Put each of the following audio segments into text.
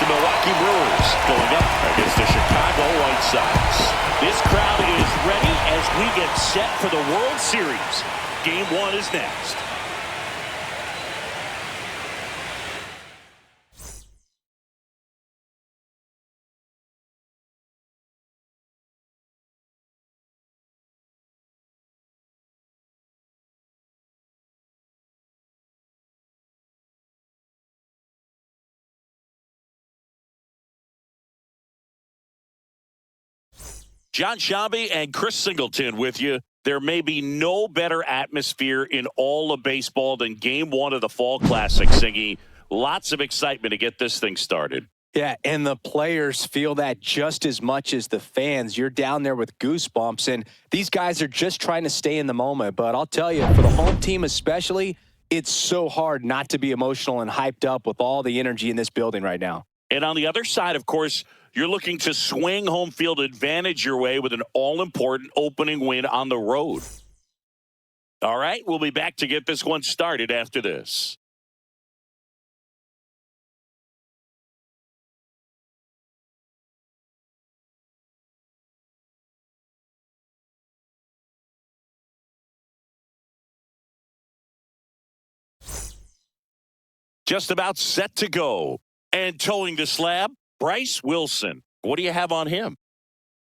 Milwaukee Brewers going up against the Chicago White Sox. This crowd is ready as we get set for the World Series. Game 1 is next. John Shabby and Chris Singleton with you. There may be no better atmosphere in all of baseball than Game 1 of the Fall Classic, Singy. Lots of excitement to get this thing started. Yeah, and the players feel that just as much as the fans. You're down there with goosebumps, and these guys are just trying to stay in the moment. But I'll tell you, for the home team especially, it's so hard not to be emotional and hyped up with all the energy in this building right now. And on the other side, of course, you're looking to swing home field advantage your way with an all-important opening win on the road. All right, we'll be back to get this one started after this. Just about set to go. And towing the slab, Bryce Wilson. What do you have on him?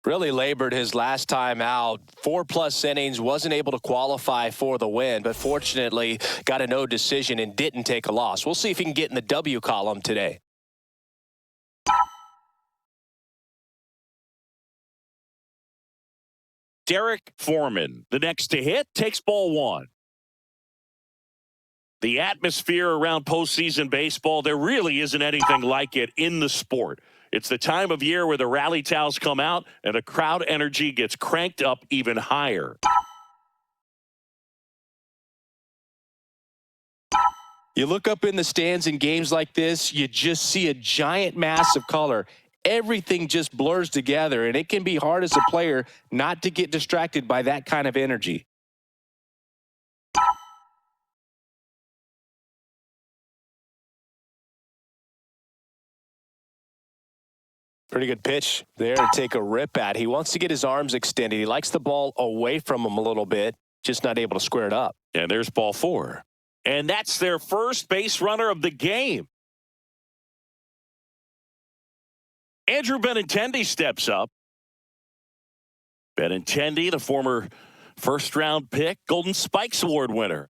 Really labored his last time out. 4+ innings, wasn't able to qualify for the win, but fortunately got a no decision and didn't take a loss. We'll see if he can get in the W column today. Derrick Foreman, the next to hit, takes ball 1. The atmosphere around postseason baseball, there really isn't anything like it in the sport. It's the time of year where the rally towels come out and the crowd energy gets cranked up even higher. You look up in the stands in games like this, you just see a giant mass of color. Everything just blurs together, and it can be hard as a player not to get distracted by that kind of energy. Pretty good pitch there to take a rip at. He wants to get his arms extended. He likes the ball away from him a little bit, just not able to square it up. And there's ball 4. And that's their first base runner of the game. Andrew Benintendi steps up. Benintendi, the former first-round pick, Golden Spikes Award winner.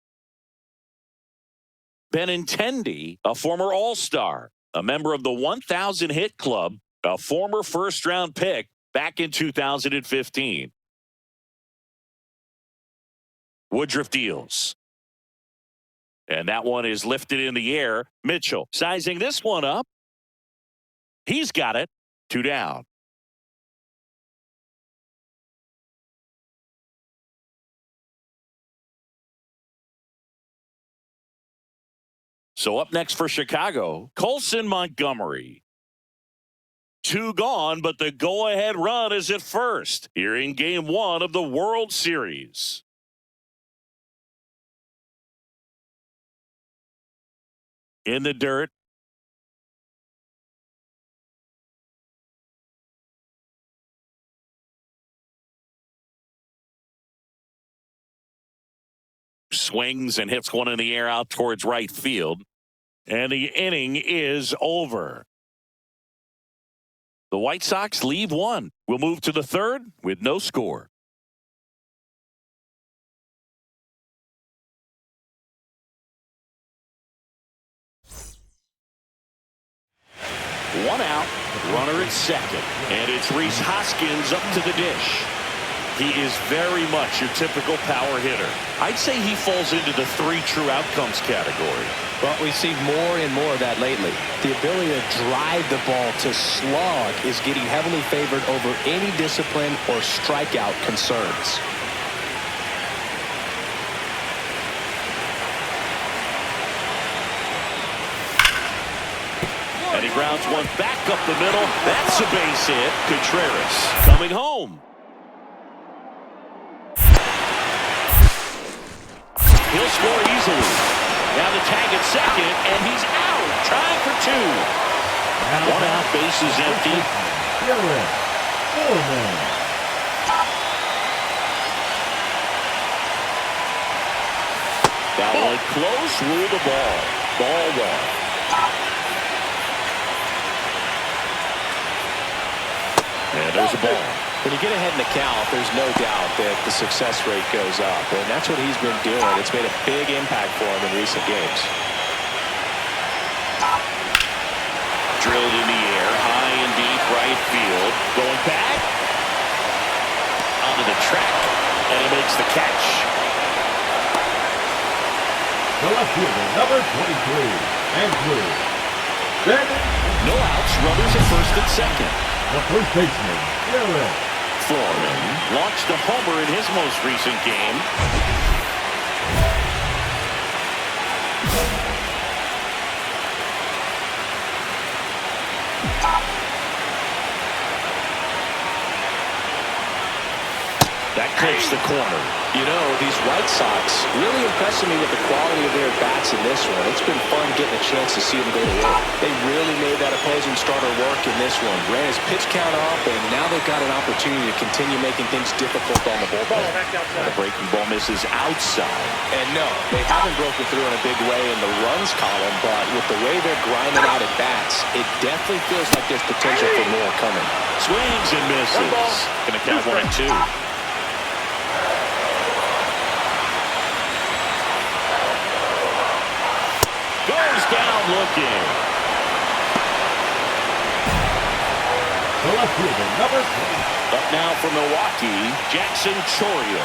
Benintendi, a former All-Star, a member of the 1,000 hit club, a former first-round pick back in 2015. Woodruff deals. And that one is lifted in the air. Mitchell sizing this one up. He's got it. 2 down. So up next for Chicago, Colson Montgomery. 2 gone, but the go-ahead run is at first here in Game 1 of the World Series. In the dirt. Swings and hits one in the air out towards right field. And the inning is over. The White Sox leave 1. We'll move to the 3rd with no score. One out, runner at second. And it's Rhys Hoskins up to the dish. He is very much your typical power hitter. I'd say he falls into the 3 true outcomes category. Well, we see more and more of that lately. The ability to drive the ball to slog is getting heavily favored over any discipline or strikeout concerns. And he grounds one back up the middle. That's a base hit. Contreras coming home. He'll score easily. Now the tag at second, and he's out, trying for 2. One out, bases empty. Derrick Foreman. That one close, rule the ball. Ball one. And there's a ball. When you get ahead in the count, there's no doubt that the success rate goes up, and that's what he's been doing. It's made a big impact for him in recent games. Drilled in the air, high and deep right field. Going back. Onto the track, and he makes the catch. The left fielder, number 23, Andrew. No outs, runners at first and second. The first baseman, Derrick Foreman launched a homer in his most recent game. That clips the corner. You know, these White Sox really impressing me with the quality of their bats in this one. It's been fun getting a chance to see them go to work. They really made that opposing starter work in this one. Ran his pitch count up, and now they've got an opportunity to continue making things difficult on the bullpen. The breaking ball misses outside. And no, they haven't broken through in a big way in the runs column, but with the way they're grinding out at bats, it definitely feels like there's potential for more coming. Swings and misses. Going to count 1-2. Goes down looking. The left fielder, number 20. Up now for Milwaukee, Jackson Chourio.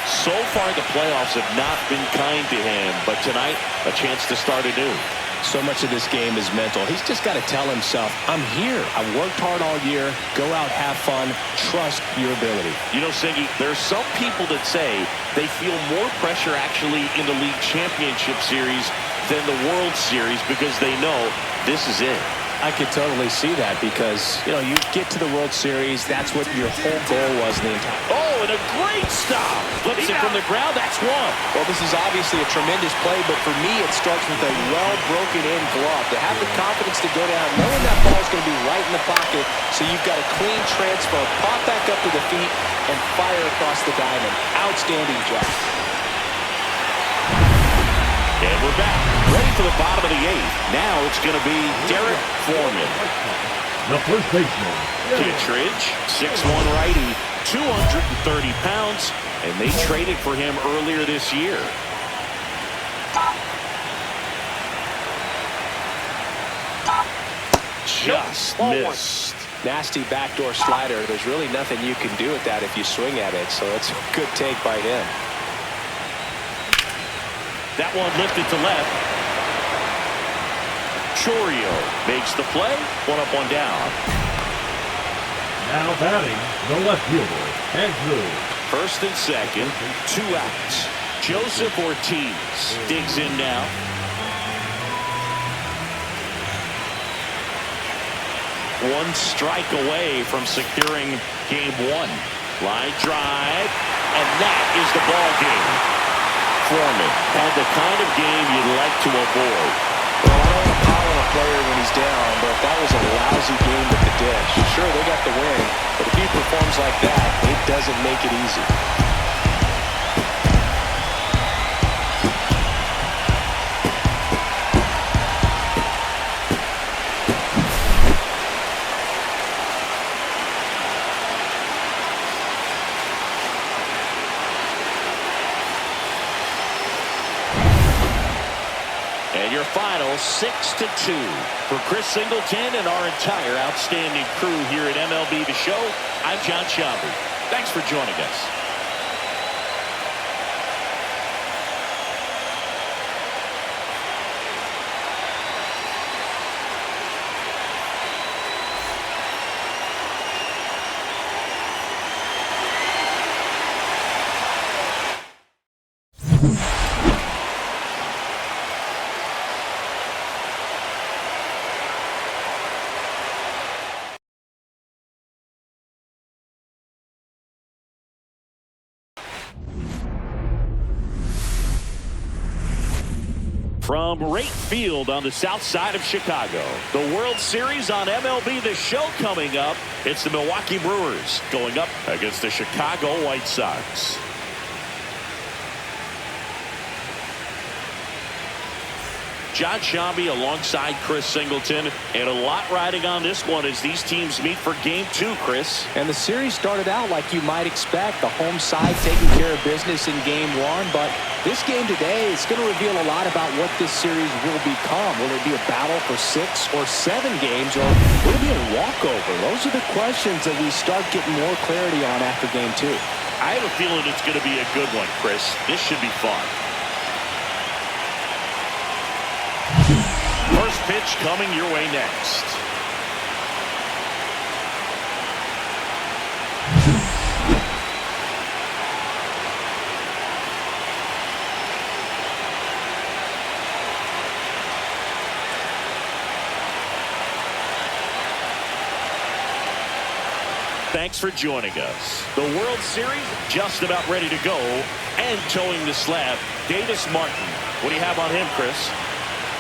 So far, the playoffs have not been kind to him, but tonight, a chance to start anew. So much of this game is mental. He's just got to tell himself, I'm here. I worked hard all year. Go out, have fun. Trust your ability. You know, Siggy, there's some people that say they feel more pressure actually in the league championship series than the World Series because they know this is it. I could totally see that because, you know, you get to the World Series, that's what your whole goal was in the entire. Oh, and a great stop. Flips it from the ground. That's one. Well, this is obviously a tremendous play, but for me, it starts with a well-broken-in glove. To have the confidence to go down, knowing that ball's going to be right in the pocket, so you've got a clean transfer, pop back up to the feet, and fire across the diamond. Outstanding job. And we're back. Ready for the bottom of the eighth. Now it's going to be Derrick Foreman. The first baseman, Kittredge, 6'1" righty, 230 pounds, and they traded for him earlier this year. Just missed. Nasty backdoor slider. There's really nothing you can do with that if you swing at it, so it's a good take by him. That one lifted to left. Chourio makes the play. One up, one down. now batting, the left fielder, Andrew. First and second, 2 outs. Joseph Ortiz digs in now. One strike away from securing game 1. Line drive, and that is the ball game. Foreman had the kind of game you'd like to avoid. Well, I don't want to pile on a player when he's down, but if that was a lousy game with the dish, sure, they got the win, but if he performs like that, it doesn't make it easy. And your final 6-2 for Chris Singleton and our entire outstanding crew here at MLB The Show. I'm John Sciambi. Thanks for joining us. From right field on the south side of Chicago, the World Series on MLB The Show coming up. It's the Milwaukee Brewers going up against the Chicago White Sox. John Shambi alongside Chris Singleton, and a lot riding on this one as these teams meet for Game 2, Chris. And the series started out like you might expect, the home side taking care of business in Game 1, but this game today is going to reveal a lot about what this series will become. Will it be a battle for 6 or 7 games, or will it be a walkover? Those are the questions that we start getting more clarity on after Game 2. I have a feeling it's going to be a good one, Chris. This should be fun. First pitch coming your way next. Thanks for joining us. The World Series just about ready to go, and towing the slab, Davis Martin. What do you have on him, Chris?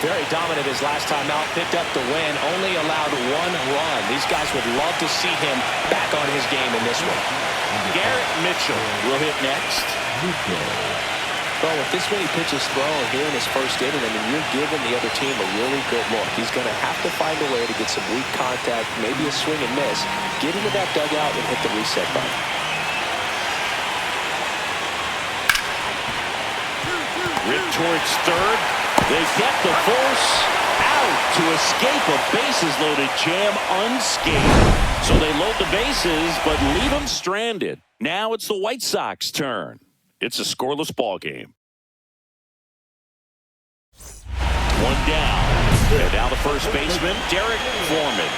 Very dominant his last time out, picked up the win, only allowed 1 run. These guys would love to see him back on his game in this one. Garrett Mitchell will hit next. Well, with this many pitches thrown here in his first inning, I mean, you're giving the other team a really good look. He's going to have to find a way to get some weak contact, maybe a swing and miss, get into that dugout and hit the reset button. Rip towards third. They get the force out to escape a bases-loaded jam unscathed. So they load the bases, but leave them stranded. Now it's the White Sox turn. It's a scoreless ball game. 1 down. And now the first baseman, Derrick Foreman.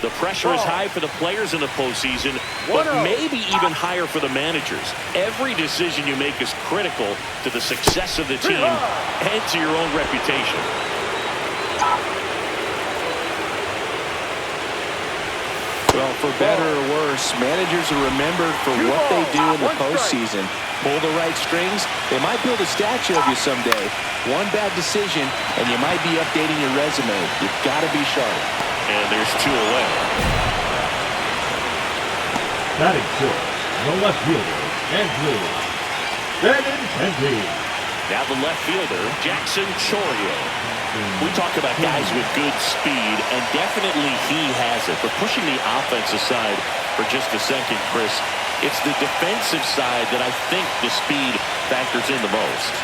The pressure is high for the players in the postseason, but maybe even higher for the managers. Every decision you make is critical to the success of the team and to your own reputation. Well, for better or worse, managers are remembered for what they do in the postseason. Pull the right strings, they might build a statue of you someday. One bad decision, and you might be updating your resume. You've got to be sharp. And there's 2 away. Batting short, the left fielder, Andrew Benintendi. Now the left fielder, Jackson Chourio. We talk about guys with good speed, and definitely he has it. But pushing the offense aside for just a second, Chris, it's the defensive side that I think the speed factors in the most.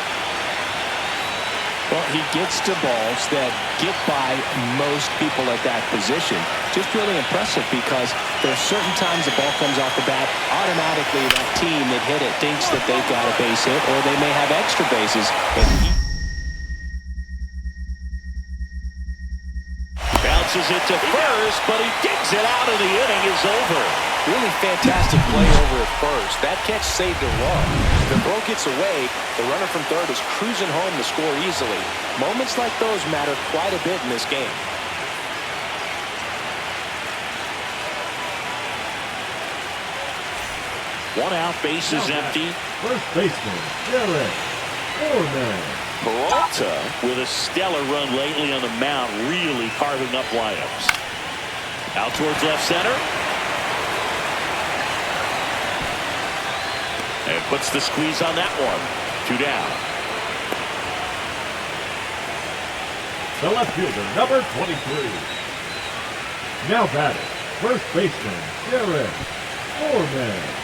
Well, he gets to balls that get by most people at that position. Just really impressive because there's certain times the ball comes off the bat, automatically that team that hit it thinks that they've got a base hit, or they may have extra bases. And he bounces it to first, but he digs it out, and the inning is over. Really fantastic play over at first. That catch saved a run. The throw gets away. The runner from third is cruising home to score easily. Moments like those matter quite a bit in this game. One out, base is empty. First baseman, Derrick Foreman. Peralta with a stellar run lately on the mound, really carving up lineups. Out towards left center. And puts the squeeze on that one. 2 down. The left fielder, number 23. Now batting, first baseman, Derrick Foreman.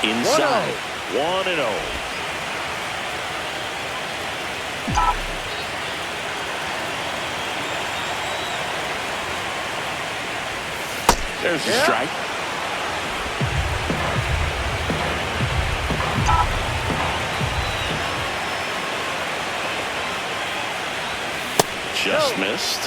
Inside. 1-0. There's the strike. Just missed.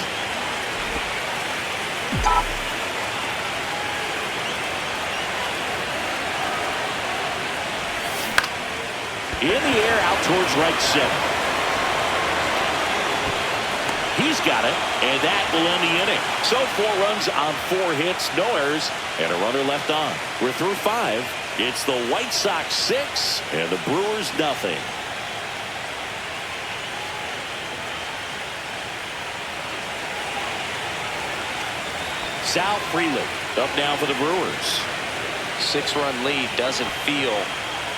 In the air out towards right center. He's got it, and that will end the inning. So 4 runs on 4 hits, no errors, and a runner left on. We're through 5. It's the White Sox 6 and the Brewers nothing. Sal Frelick up now for the Brewers. 6-run lead doesn't feel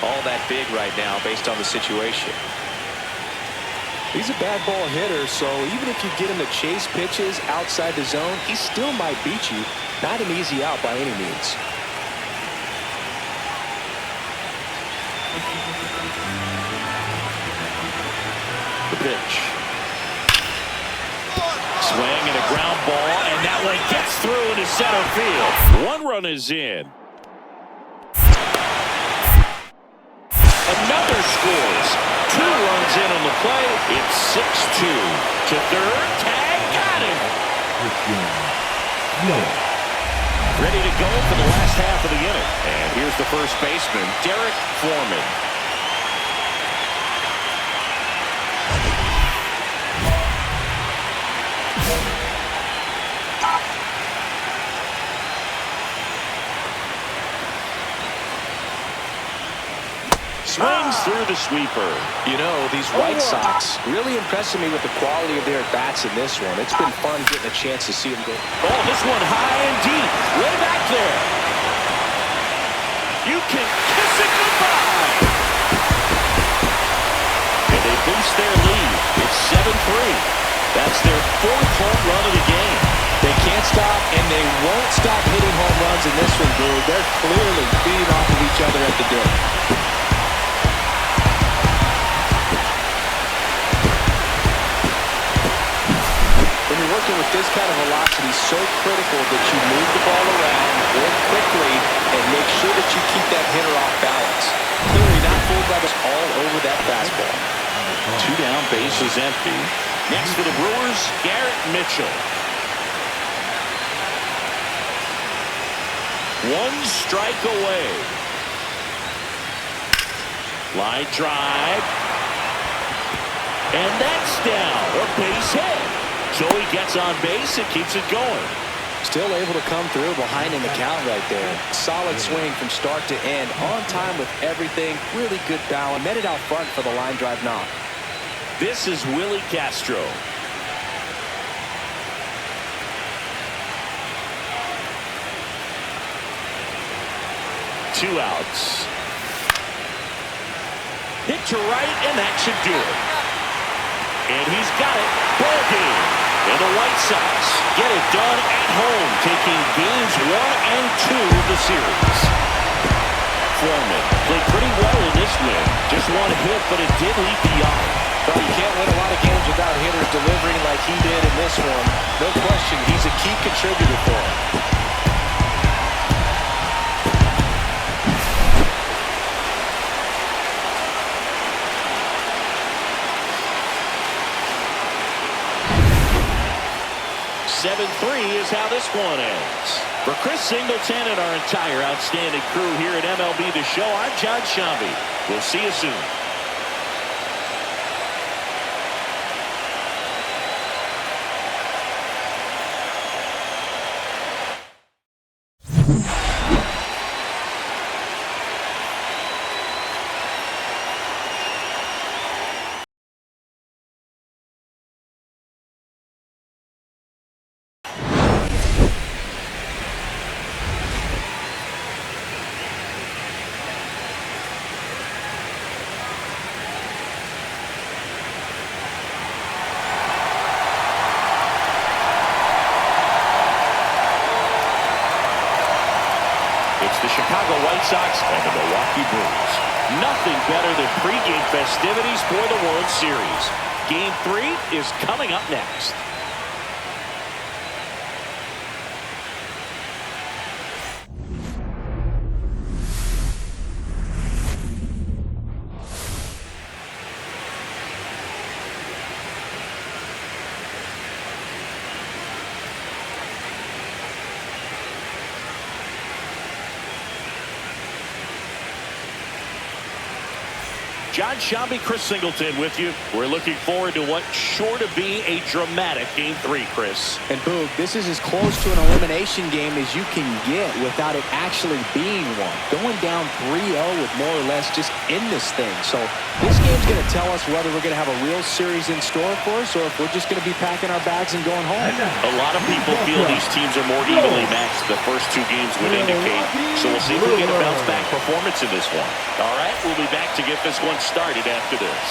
all that big right now based on the situation. He's a bad ball hitter, so even if you get him to chase pitches outside the zone, he still might beat you. Not an easy out by any means. The pitch. Swing and a ground ball, and that one gets through into center field. 1 run is in. Another scores. 2 runs in on the play. It's 6-2. To third. Tag. Got him. Ready to go for the last half of the inning. And here's the first baseman, Derrick Foreman. Swings through the sweeper. You know, these White Sox really impressing me with the quality of their at-bats in this one. It's been fun getting a chance to see them go. Oh, this one high and deep. Way back there. You can kiss it goodbye. And they boost their lead. It's 7-3. That's their 4th home run of the game. They can't stop, and they won't stop hitting home runs in this one, Drew. They're clearly feeding off of each other at the dirt. When you're working with this kind of velocity, so critical that you move the ball around, work quickly, and make sure that you keep that hitter off balance. Clearly not fooled by this all over that fastball. 2 down, base is empty. Next for the Brewers, Garrett Mitchell. 1 strike away. Line drive. And that's down. A base hit. So he gets on base and keeps it going. Still able to come through behind in the count right there. Solid swing from start to end. On time with everything. Really good balance. Met it out front for the line drive knock. This is Willie Castro. Two outs. Hit to right, and that should do it. And he's got it. Ball game. And the White Sox get it done at home, taking games 1 and 2 of the series. Foreman played pretty well in this win. Just 1 hit, but it did lead beyond. Well, you can't win a lot of games without hitters delivering like he did in this one. No question, he's a key contributor for him. Is how this one ends. For Chris Singleton and our entire outstanding crew here at MLB The Show, I'm John Shambi. We'll see you soon. It's the Chicago White Sox and the Milwaukee Brewers. Nothing better than pregame festivities for the World Series. Game 3 is coming up next. John Shambi, Chris Singleton with you. We're looking forward to what's sure to be a dramatic Game 3, Chris. And Boog, this is as close to an elimination game as you can get without it actually being one. Going down 3-0 with more or less just in this thing. So this game's going to tell us whether we're going to have a real series in store for us or if we're just going to be packing our bags and going home. A lot of people feel these teams are more evenly matched. The first two games would indicate. So we'll see if we get a bounce-back performance in this one. All right, we'll be back to get this one started after this.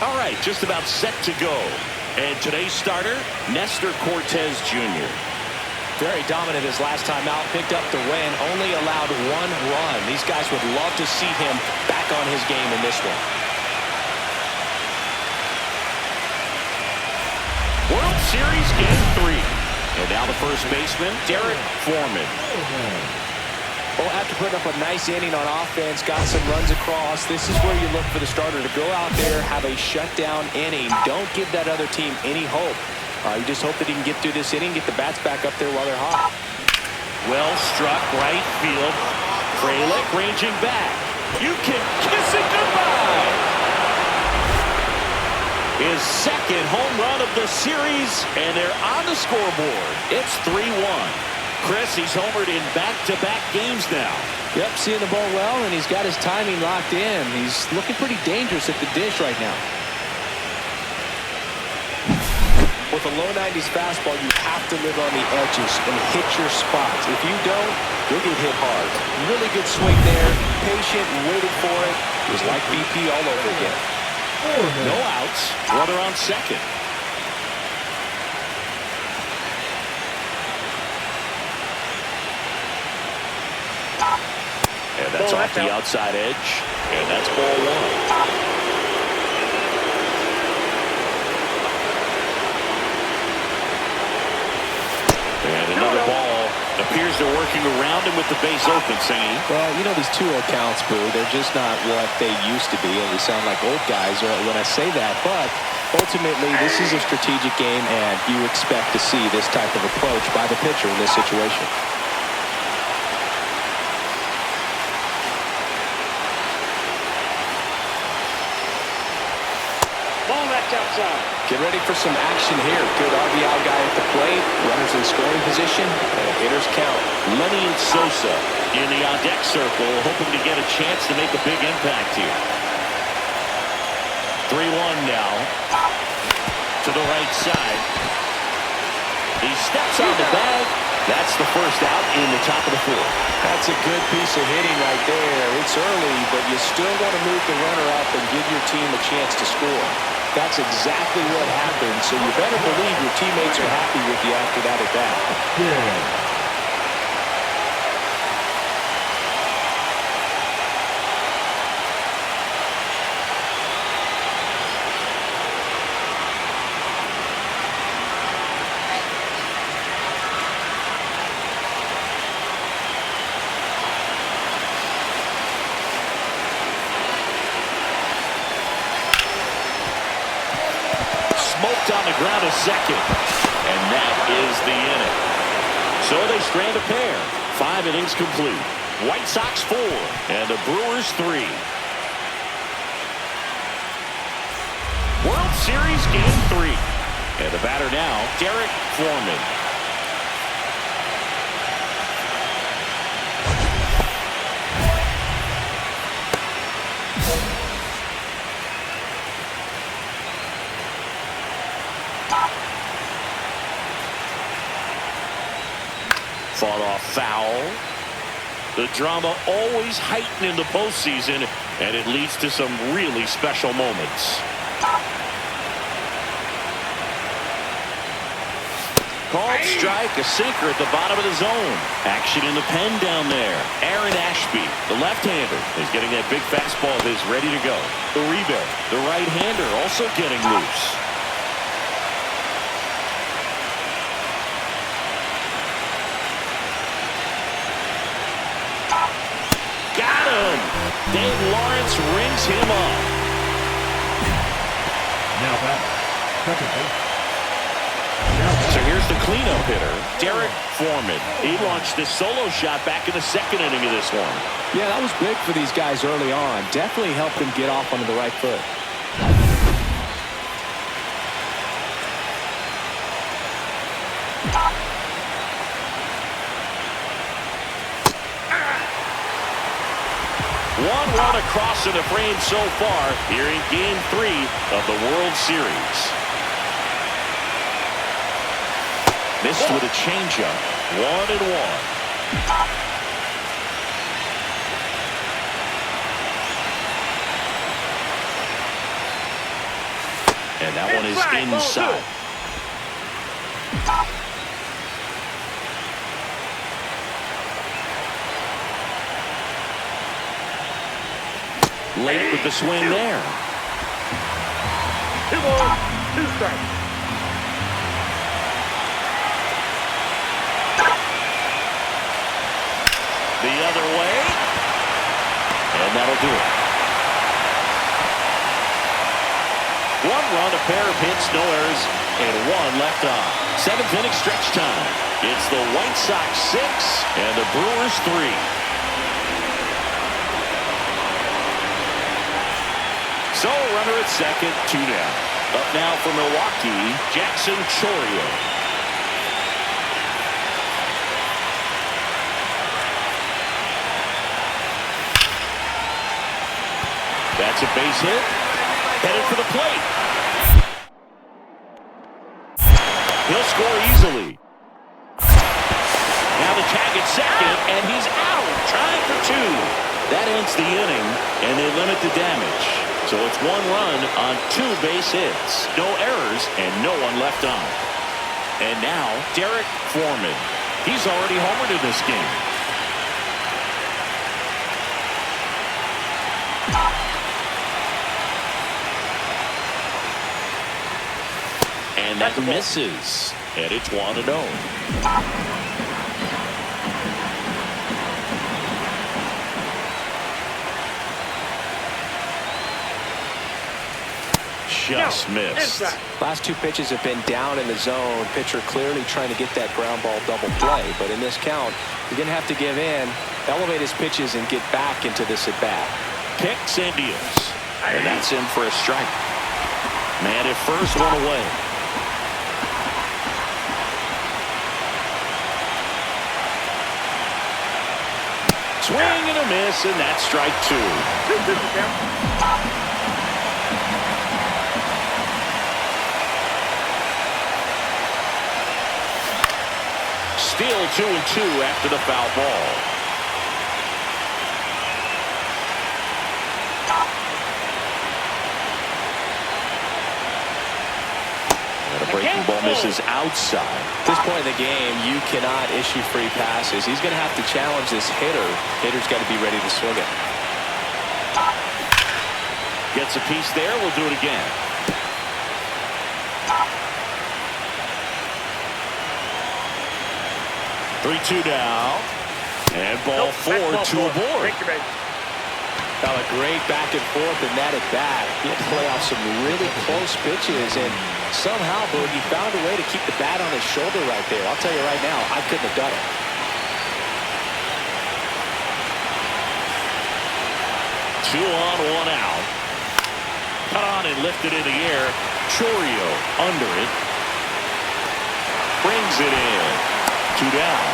All right, just about set to go. And today's starter, Nestor Cortez Jr. Very dominant his last time out, picked up the win, only allowed one run. These guys would love to see him back on his game in this one. World Series Game 3. And now the first baseman, Derrick Foreman. Well, after putting up a nice inning on offense, got some runs across, this is where you look for the starter to go out there, have a shutdown inning. Don't give that other team any hope. You just hope that he can get through this inning, get the bats back up there while they're hot. Well struck right field. Frelick ranging back. You can kiss it goodbye. His second home run of the series, and they're on the scoreboard. It's 3-1. Chris, he's homered in back-to-back games now. Yep, seeing the ball well, and he's got his timing locked in. He's looking pretty dangerous at the dish right now. With a low 90s fastball, you have to live on the edges and hit your spots. If you don't, you'll get hit hard. Really good swing there. Patient, waited for it. It was like BP all over again. No outs. Runner on second. And that's off the outside edge. And that's ball one. And another ball. Appears they're working around him with the base open, Singy. Well, you know, these 2-0 counts, Boo, they're just not what they used to be, and we sound like old guys when I say that. But ultimately, this is a strategic game, and you expect to see this type of approach by the pitcher in this situation. Get ready for some action here. Good RBI guy at the plate. Runners in scoring position. And a hitter's count. Lenny and Sosa in the on-deck circle, hoping to get a chance to make a big impact here. 3-1 now. To the right side. He steps on the bag. That's the first out in the top of the fourth. That's a good piece of hitting right there. It's early, but you still want to move the runner up and give your team a chance to score. That's exactly what happened, so you better believe your teammates are happy with you after that at bat. Yeah. Smoked on the ground to second. And that is the inning. So they strand a pair. 5 innings complete. White Sox 4 and the Brewers 3. World Series Game 3. And the batter now, Derrick Foreman. Fought off foul. The drama always heightened in the postseason, and it leads to some really special moments. Called strike, a sinker at the bottom of the zone. Action in the pen down there. Aaron Ashby, the left-hander, is getting that big fastball of his ready to go. Uribe, the right-hander, also getting loose. Got him! Dave Lawrence rings him up. Now batting, second base. So here's the cleanup hitter, Derrick Foreman. He launched this solo shot back in the second inning of this one. Yeah, that was big for these guys early on. Definitely helped them get off onto the right foot. One run across in the frame so far here in Game 3 of the World Series. Missed with a changeup. 1-1. And that one is inside. Late with the swing there. 2 balls, 2 strikes. The other way. And that'll do it. 1 run, a pair of hits, no errors, and 1 left on. 7th inning stretch time. It's the White Sox 6 and the Brewers 3. So a runner at second, 2 down. Up now for Milwaukee, Jackson Chourio. That's a base hit. Headed for the plate. He'll score easily. Now the tag at second, and he's out. Trying for 2. That ends the inning, and they limit the damage. So it's 1 run on 2 base hits. No errors and no one left on. And now Derrick Foreman. He's already homered in this game. And that misses. And it's 1-0. Just missed. Last 2 pitches have been down in the zone. Pitcher clearly trying to get that ground ball double play. But in this count, you're going to have to give in, elevate his pitches, and get back into this at bat. Picks and deals. And that's in for a strike. Man at first, 1 away. Swing and a miss, and that's strike 2. Still 2-2 after the foul ball. And a breaking ball misses outside. At this point in the game, you cannot issue free passes. He's going to have to challenge this hitter. Hitter's got to be ready to swing it. Gets a piece there. We'll do it again. Three-two down. And ball 4, 2 aboard. Now a great back and forth in that at bat. He had to play off some really close pitches, and somehow, Boogie found a way to keep the bat on his shoulder right there. I'll tell you right now, I couldn't have done it. 2 on, 1 out. Cut on and lifted in the air. Chourio under it. Brings it in. 2 down.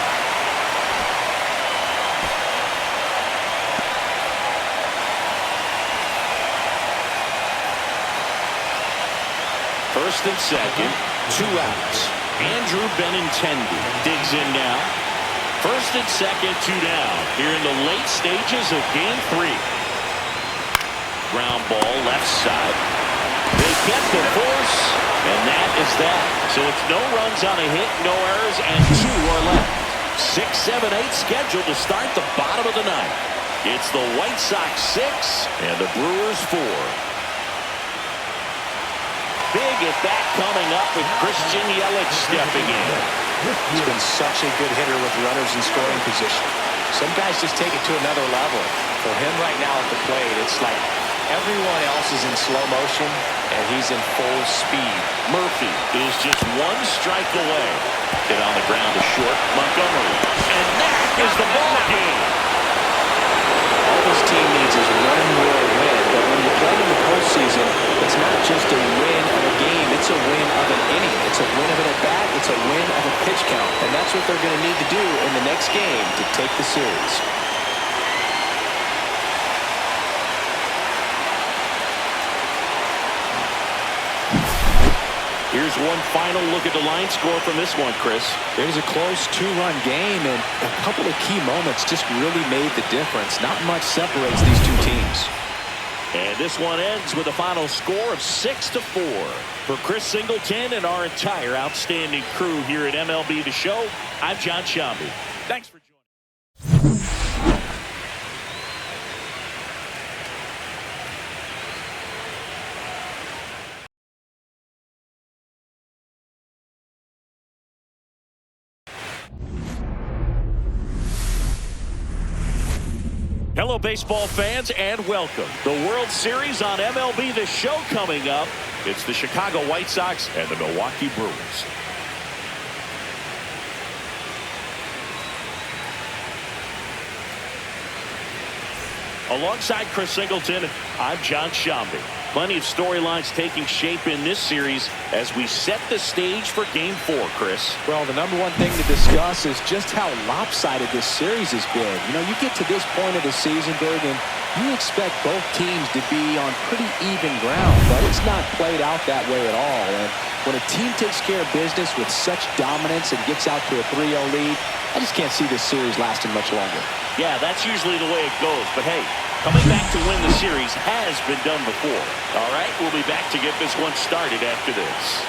First and second, 2 outs. Andrew Benintendi digs in now. First and second, 2 down here in the late stages of Game 3. Ground ball left side. They get the force, and that is that. So it's no runs on a hit, no errors, and 2 are left. 6, 7, 8 scheduled to start the bottom of the 9th. It's the White Sox 6 and the Brewers 4. Big at bat coming up with Christian Yelich stepping in. He's been such a good hitter with runners in scoring position. Some guys just take it to another level. For him right now at the plate, it's like Everyone else is in slow motion, and he's in full speed. Murphy is just one strike away. Hit on the ground to short Montgomery. And that is the ball game. All this team needs is one more win, but when you play in the postseason, it's not just a win of a game, it's a win of an inning. It's a win of an at-bat, it's a win of a pitch count, and that's what they're going to need to do in the next game to take the series. Here's one final look at the line score from this one, Chris. It was a close two-run game, and a couple of key moments just really made the difference. Not much separates these two teams. And this one ends with a final score of 6-4. For Chris Singleton and our entire outstanding crew here at MLB The Show, I'm John Shambi. Thanks for joining. Hello, baseball fans, and welcome. The World Series on MLB The Show coming up. It's the Chicago White Sox and the Milwaukee Brewers. Alongside Chris Singleton, I'm John Shambi. Plenty of storylines taking shape in this series as we set the stage for Game 4, Chris. Well, the number one thing to discuss is just how lopsided this series has been. You know, you get to this point of the season, Berg, and you expect both teams to be on pretty even ground, but it's not played out that way at all. And when a team takes care of business with such dominance and gets out to a 3-0 lead, I just can't see this series lasting much longer. Yeah, that's usually the way it goes, but hey, coming back to win the series has been done before. All right, we'll be back to get this one started after this.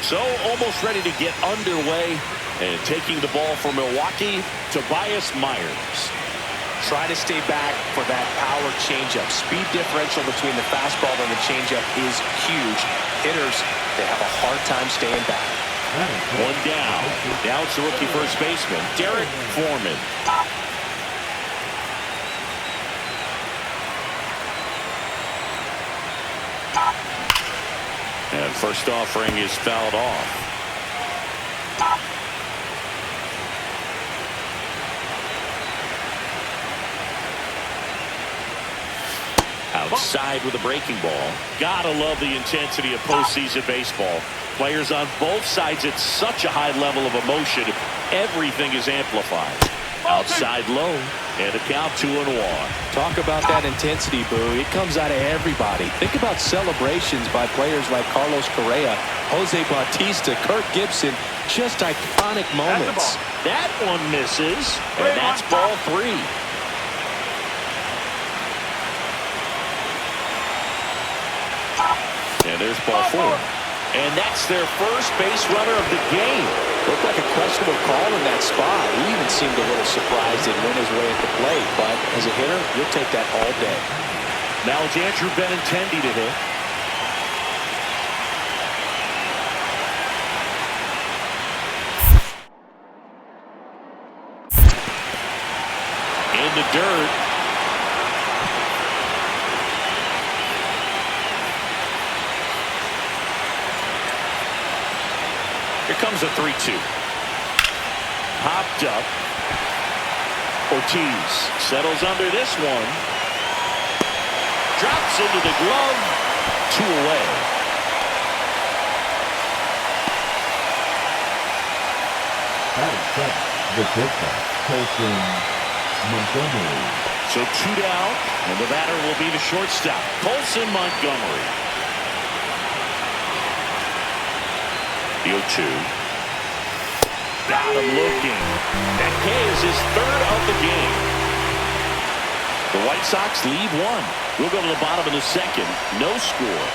So, almost ready to get underway, and taking the ball for Milwaukee, Tobias Myers. Try to stay back for that power changeup. Speed differential between the fastball and the changeup is huge. Hitters, they have a hard time staying back. One down. Now it's the rookie first baseman, Derrick Foreman. And first offering is fouled off. Outside with a breaking ball. Gotta love the intensity of postseason baseball. Players on both sides at such a high level of emotion. Everything is amplified. Outside low. And a count 2-1. Talk about that intensity, Boo. It comes out of everybody. Think about celebrations by players like Carlos Correa, Jose Bautista, Kirk Gibson. Just iconic moments. That one misses. And that's ball 3. And there's ball 4. And that's their first base runner of the game. Looked like a questionable call in that spot. He even seemed a little surprised it went his way at the plate. But as a hitter, you'll take that all day. Now it's Andrew Benintendi to hit. In the dirt. Here comes a 3-2. Popped up. Ortiz settles under this one. Drops into the glove. 2 away. The pitcher, Montgomery. So 2 down, and the batter will be the shortstop, Montgomery. The 0-2. Got him looking. That K is his 3rd of the game. The White Sox lead 1. We'll go to the bottom of the 2nd. No score.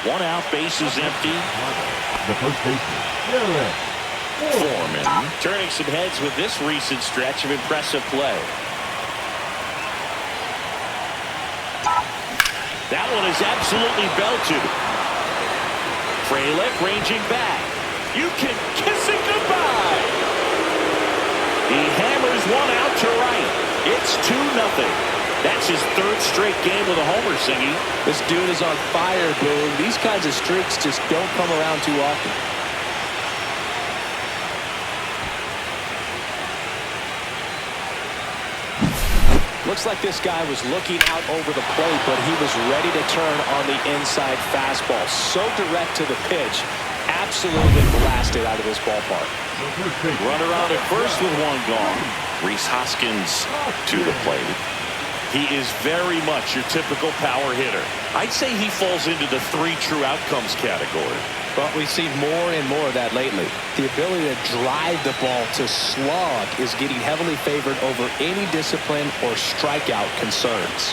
One out, bases empty. The first baseman, Derrick Foreman turning some heads with this recent stretch of impressive play. That one is absolutely belted. Frelick ranging back. You can kiss it goodbye. He hammers one out to right. It's 2-0. That's his third straight game with a homer, Singy. This dude is on fire, Boone. These kinds of streaks just don't come around too often. Looks like this guy was looking out over the plate, but he was ready to turn on the inside fastball. So direct to the pitch. Absolutely blasted out of this ballpark. Runner on at first with one gone. Rhys Hoskins to the plate. He is very much your typical power hitter. I'd say he falls into the 3 true outcomes category. But we've seen more and more of that lately. The ability to drive the ball to slog is getting heavily favored over any discipline or strikeout concerns.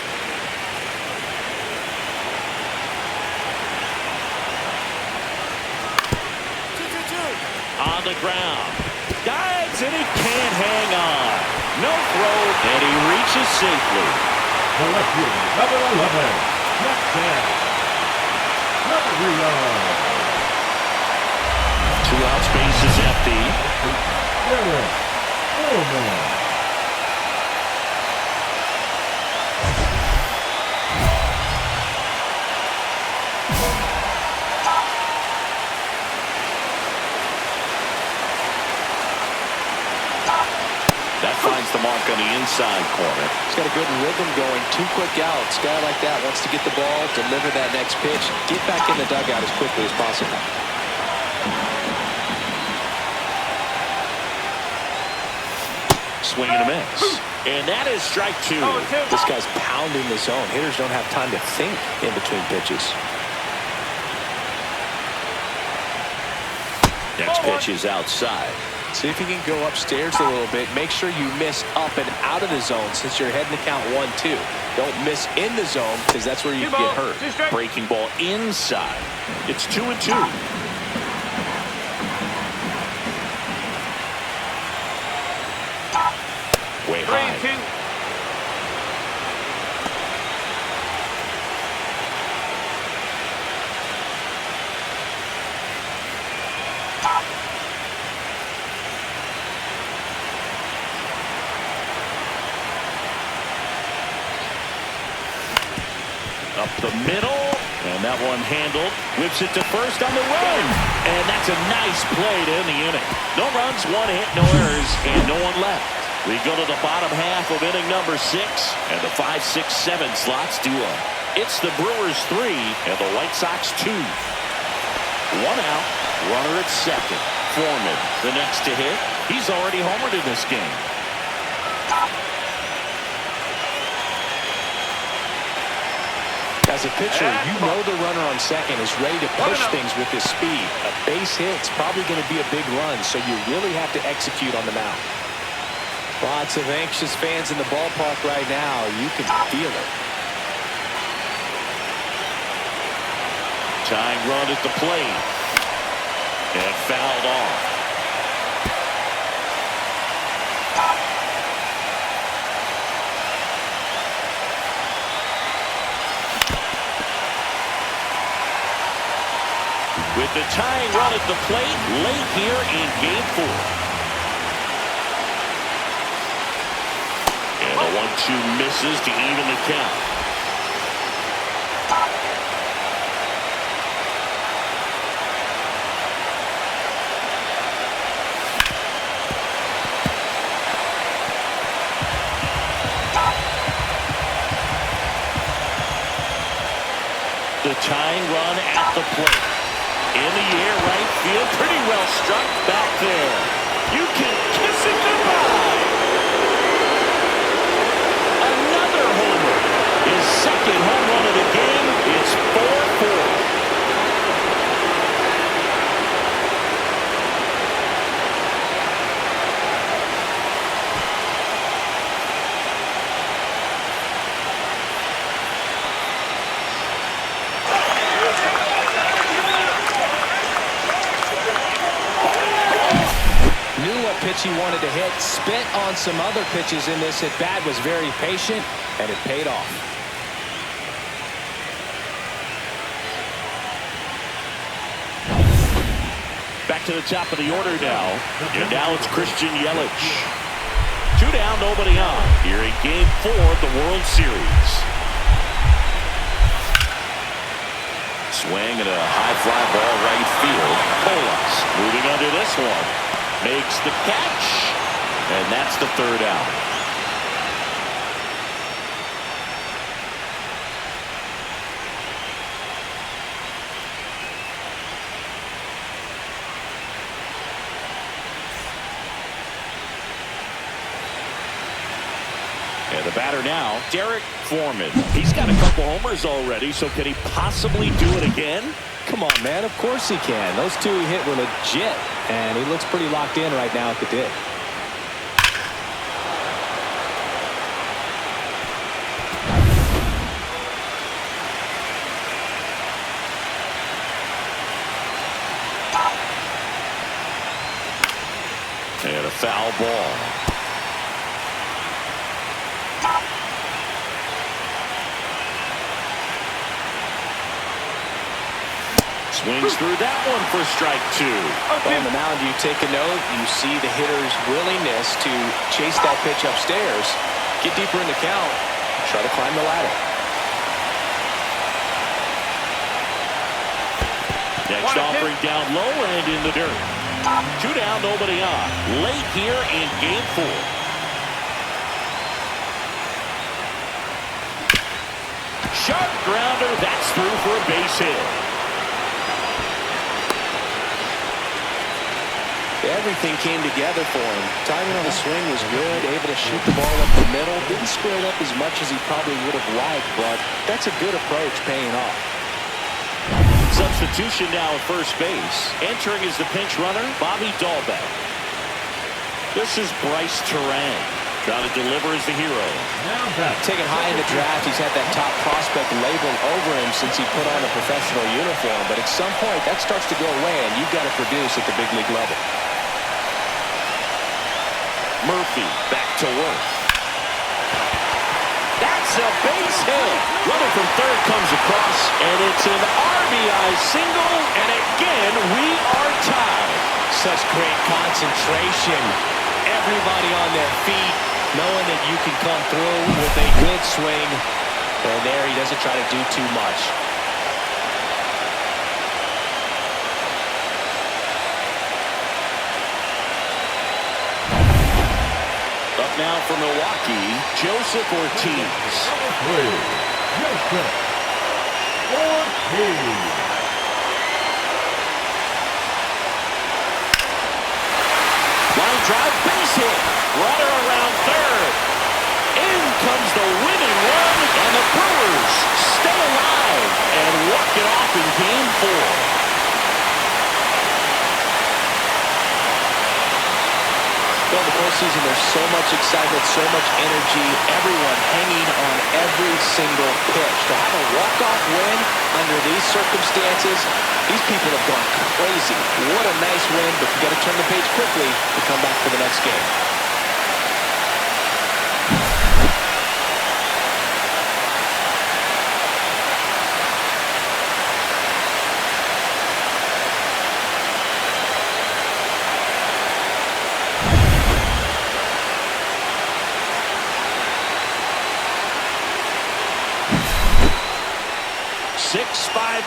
On the ground. Dives and he can't hang on. No throw, and he reaches safely. The left fielder, number 11, Jackson. Two outs, base is empty. Derrick Foreman. That finds the mark on the inside corner. He's got a good rhythm going. 2 quick outs. Guy like that wants to get the ball, deliver that next pitch, get back in the dugout as quickly as possible. Swing and a miss. And that is strike 2. This guy's pounding the zone. Hitters don't have time to think in between pitches. Next pitch is outside. See if you can go upstairs a little bit. Make sure you miss up and out of the zone since you're heading to count 1-2. Don't miss in the zone because that's where you get hurt. Breaking ball inside. It's 2-2. Way high. 3-2. Up the middle, and that one handled. Whips it to first on the run, and that's a nice play to end the inning. No runs, 1 hit, no errors, and no one left. We go to the bottom half of inning number 6, and the 5, 6, 7 slots do up. It's the Brewers 3 and the White Sox 2. 1 out, runner at second. Foreman, the next to hit. He's already homered in this game. As a pitcher, you know the runner on second is ready to push things with his speed. A base hit's probably going to be a big run, so you really have to execute on the mound. Lots of anxious fans in the ballpark right now. You can feel it. Tying run at the plate. And fouled off. With the tying run at the plate late here in game 4. And the 1-2 misses to even the count. The tying run at the plate. In the air, right field, pretty well struck back there. You can kiss it goodbye. Another homer. His second home run of the game. It's 4-4. pitch he wanted to hit. Spent on some other pitches in this at-bat. Was very patient, and it paid off. Back to the top of the order now. And now it's Christian Yelich. 2 down, nobody on. Here in Game 4 of the World Series. Swing and a high fly ball right field. Polas moving under this one. Makes the catch. And that's the 3rd out. And the batter now, Derrick Foreman. He's got a couple homers already, so can he possibly do it again? Come on, man. Of course he can. Those 2 he hit were legit, and he looks pretty locked in right now at the dig. And a foul ball. Swings through that one for strike 2. On the mound, you take a note. You see the hitter's willingness to chase that pitch upstairs, get deeper in the count, try to climb the ladder. Next offering down low and in the dirt. 2 down, nobody on. Late here in Game 4. Sharp grounder. That's through for a base hit. Everything came together for him. Timing on the swing was good, able to shoot the ball up the middle. Didn't square it up as much as he probably would have liked, but that's a good approach paying off. Substitution now at first base. Entering is the pinch runner, Bobby Dahlbeck. This is Bryce Terang. Trying to deliver as the hero. Taken high in the draft, he's had that top prospect label over him since he put on a professional uniform. But at some point, that starts to go away, and you've got to produce at the big league level. Murphy back to work. That's a base hit. Runner from third comes across, and it's an RBI single. And again, we are tied. Such great concentration. Everybody on their feet, knowing that you can come through with a good swing. And there, he doesn't try to do too much. Up now for Milwaukee, Joseph Ortiz. Line drive, base hit. Runner around third. In comes the winning run, and the Brewers stay alive and walk it off in Game 4. Well, the postseason, there's so much excitement, so much energy, everyone hanging on every single pitch. To have a walk-off win under these circumstances, these people have gone crazy. What a nice win, but you got to turn the page quickly to come back for the next game.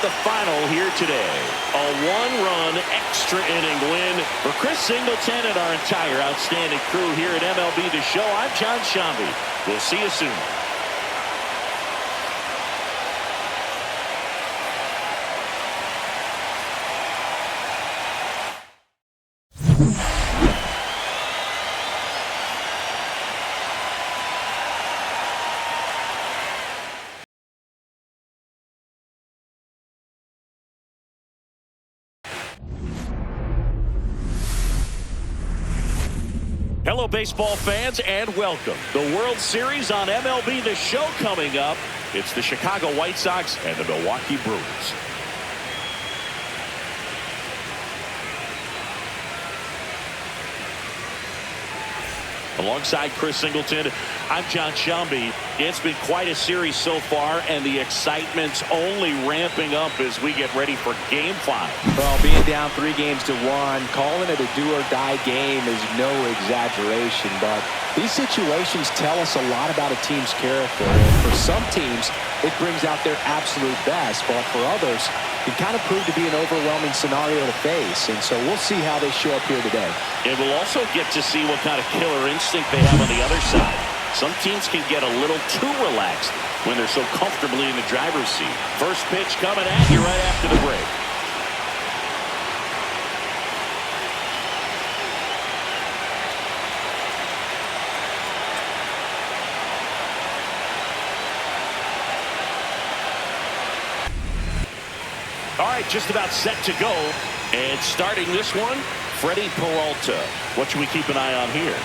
The final here today. A one-run extra inning win for Chris Singleton and our entire outstanding crew here at MLB The Show. I'm John Shambi. We'll see you soon. Hello, baseball fans, and welcome. The World Series on MLB The Show coming up. It's the Chicago White Sox and the Milwaukee Brewers. Alongside Chris Singleton, I'm John Shelby. It's been quite a series so far, and the excitement's only ramping up as we get ready for Game 5. Well, being down 3-1, calling it a do-or-die game is no exaggeration, but these situations tell us a lot about a team's character. And for some teams, it brings out their absolute best, but for others, it kind of proved to be an overwhelming scenario to face, and so we'll see how they show up here today. And we'll also get to see what kind of killer instinct they have on the other side. Some teams can get a little too relaxed when they're so comfortably in the driver's seat. First pitch coming at you right after the break. All right, just about set to go. And starting this one, Freddie Peralta. What should we keep an eye on here?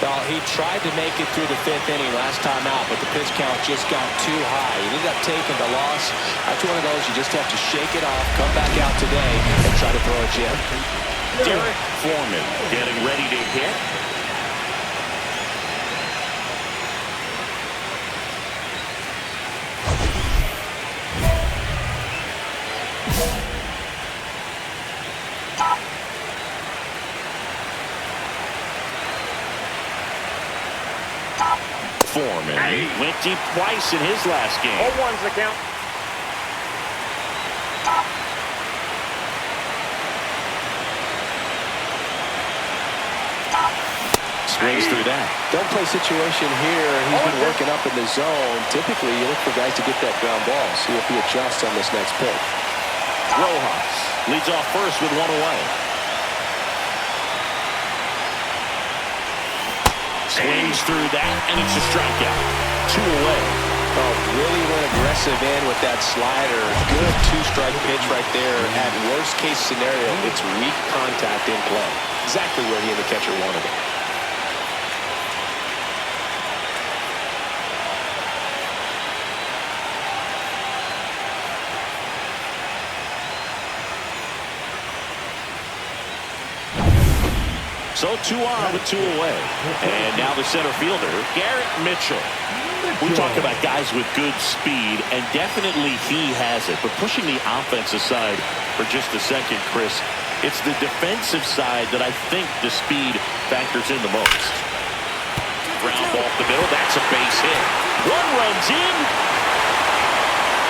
Well, he tried to make it through the 5th inning last time out, but the pitch count just got too high. He ended up taking the loss. That's one of those you just have to shake it off, come back out today, and try to throw a gem. Derrick Foreman getting ready to hit. Foreman went deep twice in his last game. 0-1's the count. Swings through that. Don't play situation here. He's been working up in the zone. Typically, you look for guys to get that ground ball. See if he adjusts on this next pitch. Rojas leads off first with one away. Swings through that, and it's a strikeout. 2 away. Oh, really went aggressive in with that slider. Good 2-strike pitch right there. At worst case scenario, it's weak contact in play. Exactly where he and the catcher wanted it. So 2 on with 2 away. And now the center fielder, Garrett Mitchell. We talk about guys with good speed, and definitely he has it. But pushing the offense aside for just a second, Chris, it's the defensive side that I think the speed factors in the most. Ground ball up the middle. That's a base hit. 1 runs in.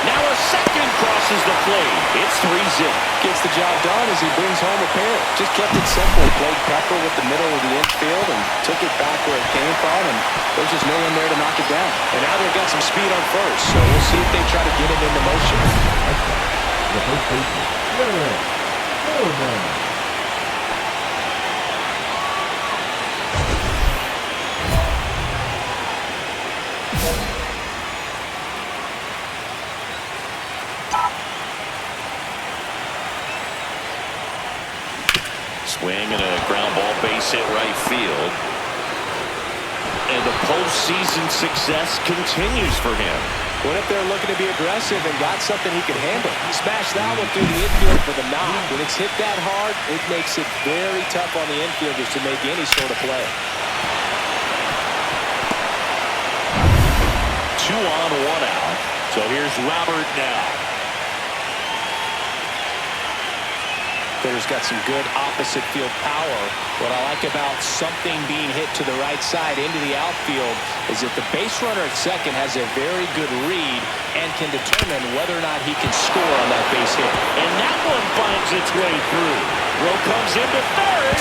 Now a second crosses the plate. It's 3-0. Gets the job done as he brings home a pair. Just kept it simple. Played pepper with the middle of the infield and took it back where it came from, and there's just no one there to knock it down. And now they've got some speed on first, so we'll see if they try to get it into motion. The first baseman, Derrick Foreman. Swing and a ground ball base hit right field. And the postseason success continues for him. What if they're looking to be aggressive and got something he can handle? Smash that one through the infield for the knock. When it's hit that hard, it makes it very tough on the infielders to make any sort of play. 2 on, 1 out. So here's Robert now. He's got some good opposite field power. What I like about something being hit to the right side into the outfield is that the base runner at second has a very good read and can determine whether or not he can score on that base hit. And that one finds its way through. Rowe comes into third.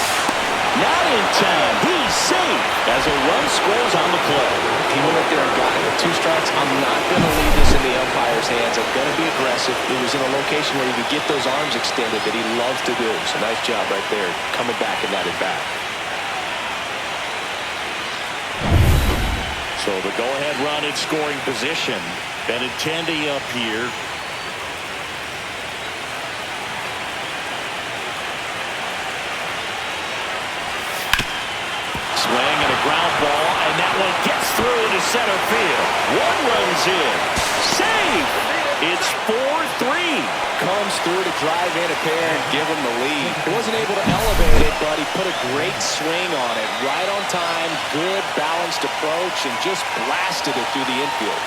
Not in time. He's safe as a run scores on the play. He went there and got it with 2 strikes. I'm not going to leave this in the umpire's hands. I'm going to be aggressive. It was in a location where he could get those arms extended that he loves to do. So nice job right there, coming back in that at bat. So the go-ahead run in scoring position. Benintendi up here. Swing and a ground ball, and that one gets through into center field. 1 runs in. Save! It's 4-3. Comes through to drive in a pair and give him the lead. He wasn't able to elevate it, but he put a great swing on it. Right on time, good balanced approach, and just blasted it through the infield.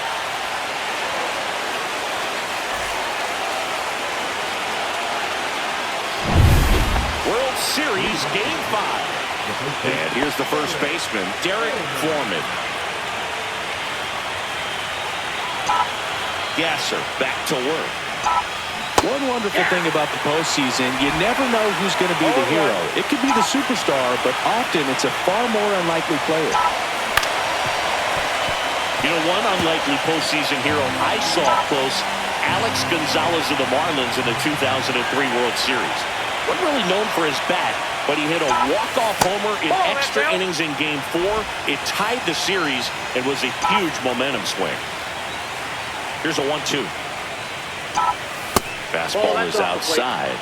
World Series Game 5. And here's the first baseman, Derrick Foreman. Gasser back to work. One wonderful thing about the postseason, you never know who's going to be the hero. It could be the superstar, but often it's a far more unlikely player. You know, one unlikely postseason hero I saw up close, Alex Gonzalez of the Marlins in the 2003 World Series. Wasn't really known for his bat, but he hit a walk-off homer in extra innings in Game 4. It tied the series and was a huge momentum swing. Here's a 1-2. Fastball is outside.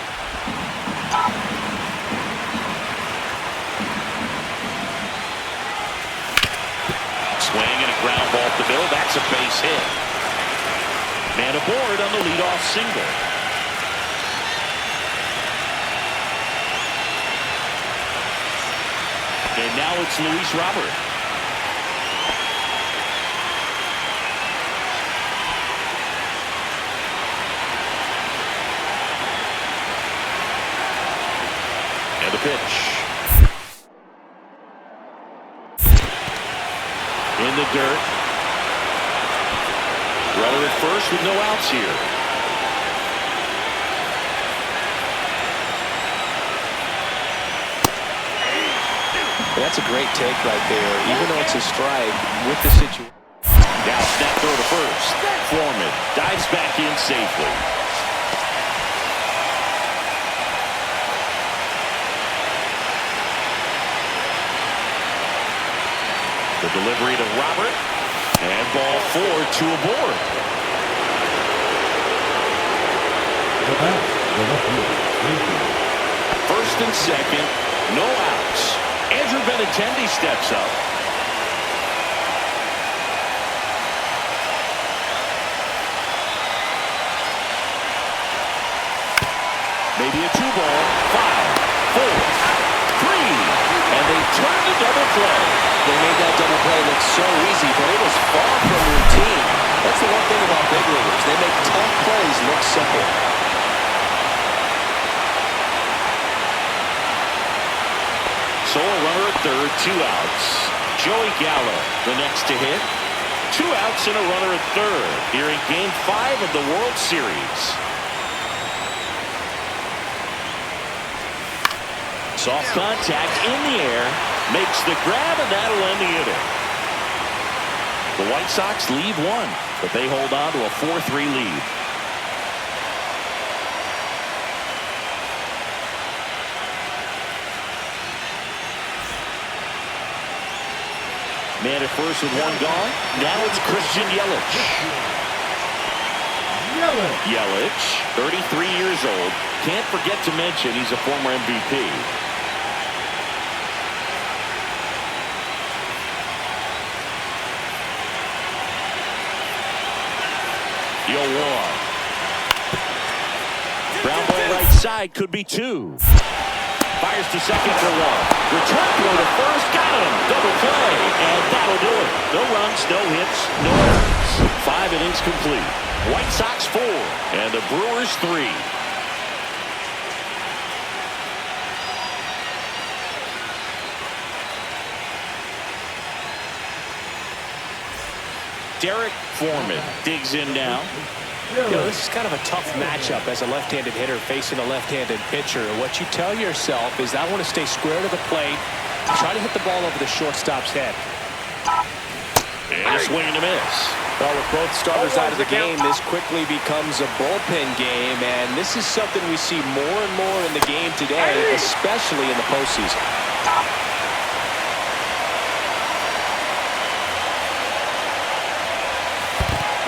Swing and a ground ball up the middle. That's a base hit. Man aboard on the leadoff single. And now it's Luis Robert. And the pitch. In the dirt. Runner at first with no outs here. That's a great take right there, even though it's a strike with the situation. Now snap throw to first. Foreman dives back in safely. The delivery to Robert. And ball 4, 2 aboard. First and second, no outs. Andrew Benintendi steps up. Maybe a 2-ball. 5, 4, 3. And they turn the double play. They made that double play look so easy, but it was far from routine. That's the one thing about big leaguers. They make tough plays look simple. So a runner at third, 2 outs. Joey Gallo, the next to hit. 2 outs and a runner at third here in Game 5 of the World Series. Soft contact in the air, makes the grab, and that'll end the inning. The White Sox lead 1, but they hold on to a 4-3 lead. Man at first with 1 gone. Now it's Christian Yelich. Yelich, 33 years old. Can't forget to mention he's a former MVP. The 0-1. Ground ball right side, could be 2. Fires to second for 1. Return throw to first. Got him. Double play. And that'll do it. No runs, no hits, no errors. 5 innings complete. White Sox 4. And the Brewers 3. Derrick Foreman digs in now. You know, this is kind of a tough matchup as a left-handed hitter facing a left-handed pitcher. What you tell yourself is I want to stay square to the plate, try to hit the ball over the shortstop's head. And a swing and a miss. Well, with both starters out of the game, this quickly becomes a bullpen game, and this is something we see more and more in the game today, especially in the postseason.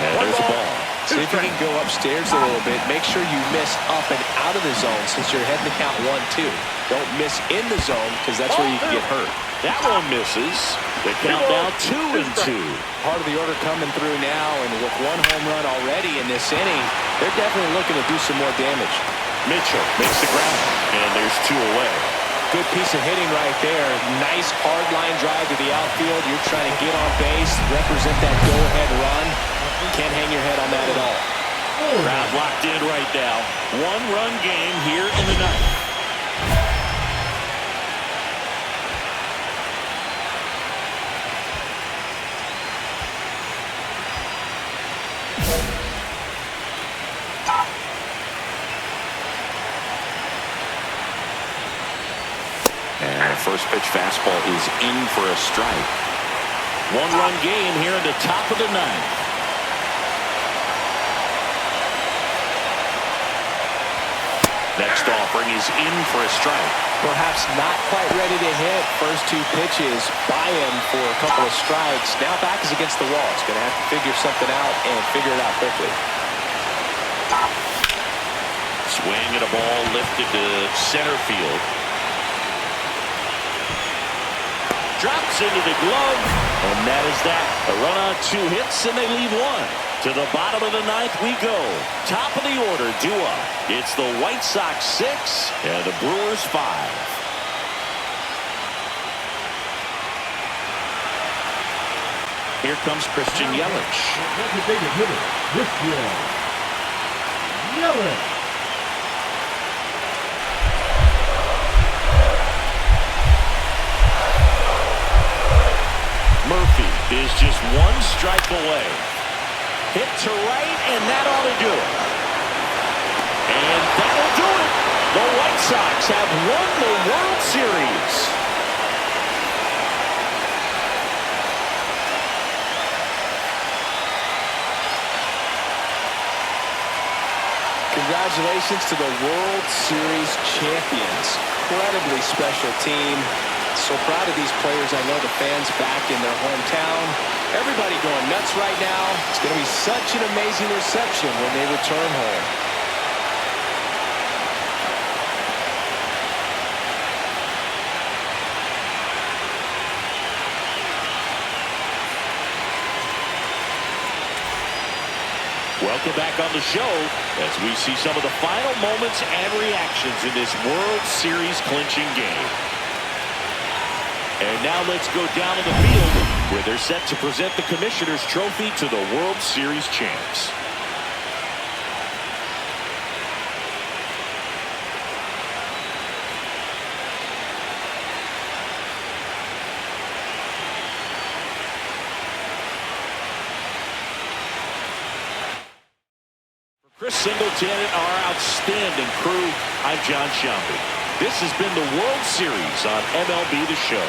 And there's a ball. See if you can go upstairs a little bit. Make sure you miss up and out of the zone since you're heading to count 1-2. Don't miss in the zone because that's where you can get hurt. That one misses. The count now 2-2. Part of the order coming through now, and with 1 home run already in this inning, they're definitely looking to do some more damage. Mitchell makes the ground, and there's 2 away. Good piece of hitting right there. Nice hard line drive to the outfield. You're trying to get on base, represent that go-ahead run. Can't hang your head on that at all. Crowd locked in right now. One-run game here in the ninth. And first pitch fastball is in for a strike. One-run game here at the top of the ninth. Next offering is in for a strike. Perhaps not quite ready to hit. First two pitches by him for a couple of strikes. Now back is against the wall. He's going to have to figure something out and figure it out quickly. Swing at a ball lifted to center field. Drops into the glove, and that is that. A run on 2 hits, and they leave one. To the bottom of the ninth we go. Top of the order, due up. It's the White Sox 6 and the Brewers 5. Here comes Christian Yelich. Designated hitter, Christian Yelich. Murphy is just 1 strike away. Hit to right, and that ought to do it. And that'll do it. The White Sox have won the World Series. Congratulations to the World Series champions. Incredibly special team. So proud of these players. I know the fans back in their hometown. Everybody going nuts right now. It's going to be such an amazing reception when they return home. Welcome back on the show as we see some of the final moments and reactions in this World Series clinching game. And now let's go down to the field where they're set to present the Commissioner's Trophy to the World Series champs. Chris Singleton and our outstanding crew, I'm John Shelby. This has been the World Series on MLB The Show.